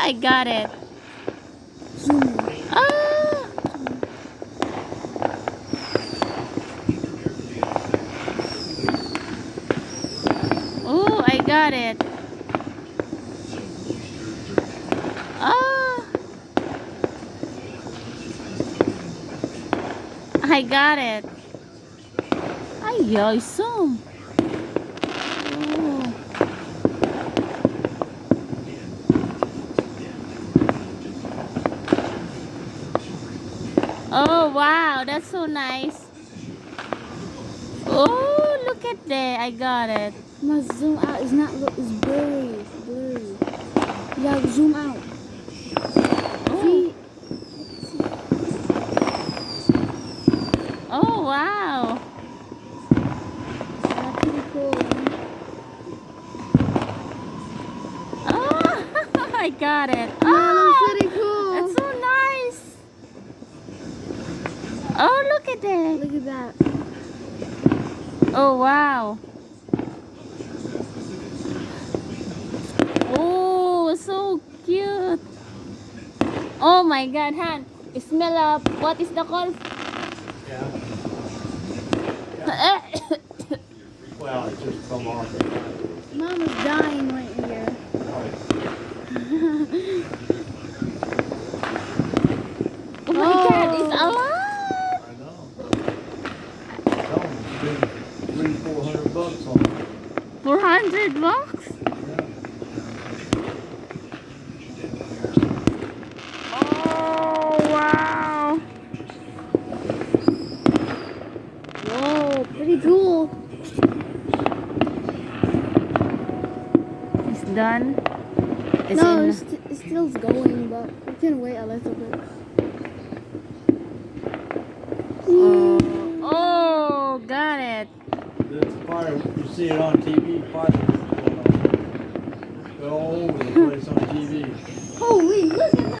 I got it. Zoom in. Ah! Oh, I got it. Ah! I got it. Ay, ay, zoom. Oh. Oh, wow, that's so nice. Oh, look at that. I got it. Must zoom out. It's not. It's blurry. Blurry. You gotta zoom out. Oh, See? oh wow. That's pretty cool. Oh, I got it. Yeah, that's Oh, pretty cool. that's so nice. Oh, look at that. Look at that. Oh, wow. Oh, so cute. Oh my God, Han. Smell up. What is the call? Yeah. Well, it just come off. Mama's dying right here. Oh my God, it's a lot. I know. Tell them, spend $300-400 on it. 400 bucks? Yeah. Oh, wow. Whoa, pretty cool. It's done. It's No, in. it's still going, but we can wait a little bit. Oh, oh, got it. It's fire. You see it on TV. Fire. Go all over the place on TV. Holy, look at